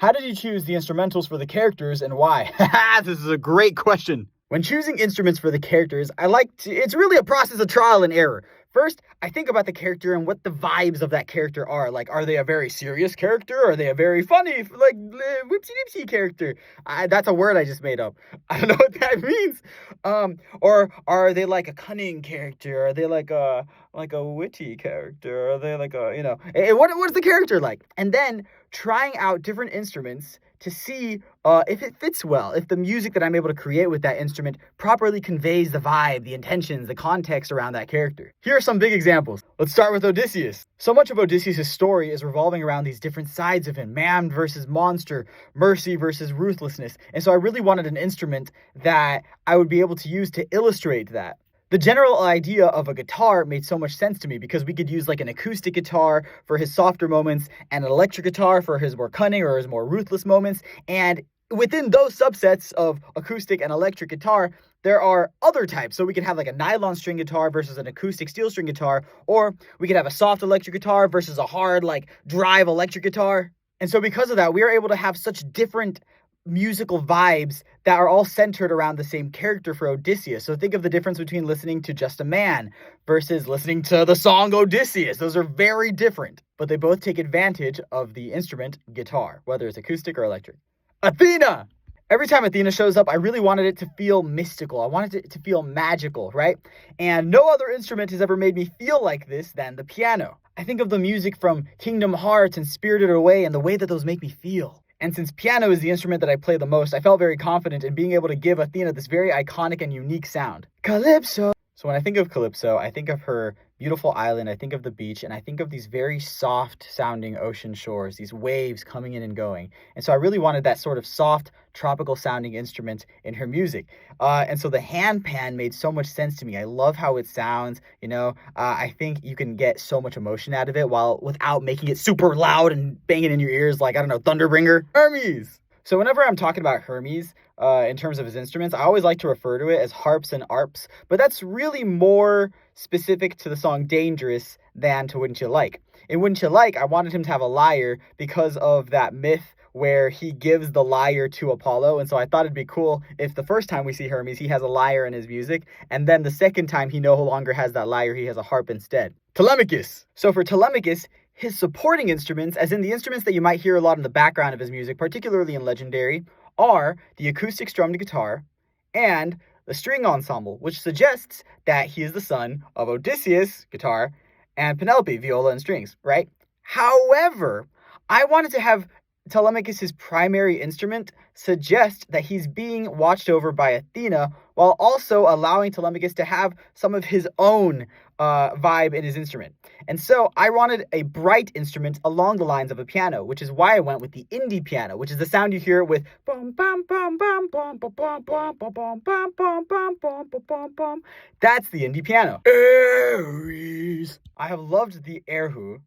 How did you choose the instrumentals for the characters and why? This is a great question. When choosing instruments for the characters, it's really a process of trial and error. First, I think about the character and what the vibes of that character are. Like, are they a very serious character? Are they a very funny, like, whipsy-dipsy character? That's a word I just made up. I don't know what that means. Or are they like a cunning character? Are they like a witty character? Are they like what's the character like? And then trying out different instruments to see if it fits well, if the music that I'm able to create with that instrument properly conveys the vibe, the intentions, the context around that character. Here are some big examples. Let's start with Odysseus. So much of Odysseus' story is revolving around these different sides of him: man versus monster, mercy versus ruthlessness. And so I really wanted an instrument that I would be able to use to illustrate that. The general idea of a guitar made so much sense to me because we could use like an acoustic guitar for his softer moments and an electric guitar for his more cunning or his more ruthless moments. And within those subsets of acoustic and electric guitar, there are other types. So we could have like a nylon string guitar versus an acoustic steel string guitar, or we could have a soft electric guitar versus a hard like drive electric guitar. And so because of that, we are able to have such different musical vibes that are all centered around the same character for Odysseus. So think of the difference between listening to Just a Man versus listening to the song Odysseus. Those are very different, but they both take advantage of the instrument guitar, whether it's acoustic or electric. Athena! Every time Athena shows up, I really wanted it to feel mystical. I wanted it to feel magical, right? And no other instrument has ever made me feel like this than the piano. I think of the music from Kingdom Hearts and Spirited Away and the way that those make me feel. And since piano is the instrument that I play the most, I felt very confident in being able to give Athena this very iconic and unique sound. Calypso! So when I think of Calypso, I think of her beautiful island, I think of the beach, and I think of these very soft sounding ocean shores, these waves coming in and going. And so I really wanted that sort of soft, tropical sounding instrument in her music. And so the handpan made so much sense to me. I love how it sounds, I think you can get so much emotion out of it without making it super loud and banging in your ears like, Thunderbringer. Hermes! So whenever I'm talking about Hermes, in terms of his instruments, I always like to refer to it as harps and arps, but that's really more specific to the song Dangerous than to Wouldn't You Like. In Wouldn't You Like, I wanted him to have a lyre because of that myth where he gives the lyre to Apollo, and so I thought it'd be cool if the first time we see Hermes, he has a lyre in his music, and then the second time he no longer has that lyre, he has a harp instead. Telemachus. So for Telemachus, his supporting instruments, as in the instruments that you might hear a lot in the background of his music, particularly in Legendary, are the acoustic strummed guitar and the string ensemble, which suggests that he is the son of Odysseus, guitar, and Penelope, viola and strings, right? However, I wanted to have Telemachus' primary instrument suggest that he's being watched over by Athena, while also allowing Telemachus to have some of his own vibe in his instrument. And so I wanted a bright instrument along the lines of a piano, which is why I went with the indie piano, which is the sound you hear with bum bum bum bum bum bum bum bum bum bum bum bum bum bum bum bum. That's the indie piano. Aries. I have loved the erhu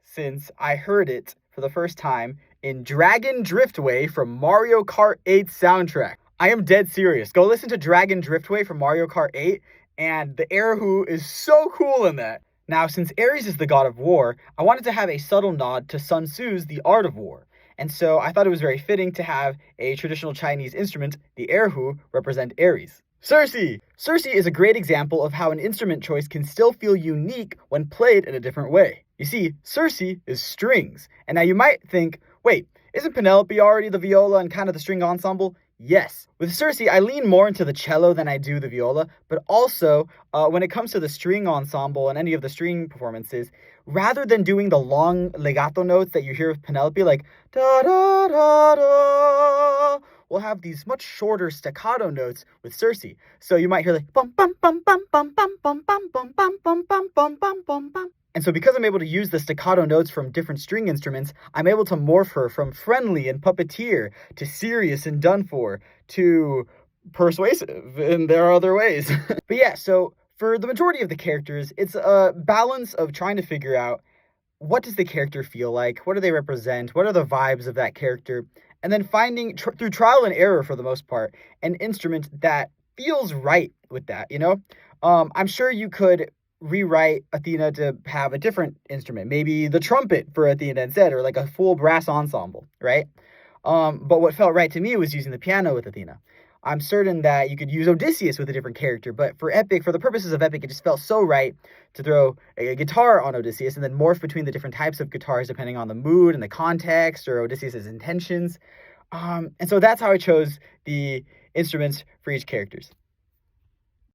since I heard it for the first time in Dragon Driftway from Mario Kart 8 soundtrack. I am dead serious. Go listen to Dragon Driftway from Mario Kart 8, and the erhu is so cool in that. Now, since Ares is the god of war, I wanted to have a subtle nod to Sun Tzu's The Art of War. And so I thought it was very fitting to have a traditional Chinese instrument, the erhu, represent Ares. Circe! Circe is a great example of how an instrument choice can still feel unique when played in a different way. You see, Circe is strings. And now you might think, wait, isn't Penelope already the viola and kind of the string ensemble? Yes. With Circe, I lean more into the cello than I do the viola, but also when it comes to the string ensemble and any of the string performances, rather than doing the long legato notes that you hear with Penelope, like da da da da, we'll have these much shorter staccato notes with Circe. So you might hear like bum bum bum bum bum bum bum bum bum bum bum bum bum bum bum bum. And so because I'm able to use the staccato notes from different string instruments, I'm able to morph her from friendly and puppeteer to serious and done for to persuasive, and there are other ways. But yeah, so for the majority of the characters, it's a balance of trying to figure out what does the character feel like, what do they represent, what are the vibes of that character, and then finding, through trial and error for the most part, an instrument that feels right with that, I'm sure you could rewrite Athena to have a different instrument, maybe the trumpet for Athena instead, or like a full brass ensemble, right? But what felt right to me was using the piano with Athena. I'm certain that you could use Odysseus with a different character, but for the purposes of epic, it just felt so right to throw a guitar on Odysseus and then morph between the different types of guitars depending on the mood and the context or Odysseus's intentions. And so that's how I chose the instruments for each characters.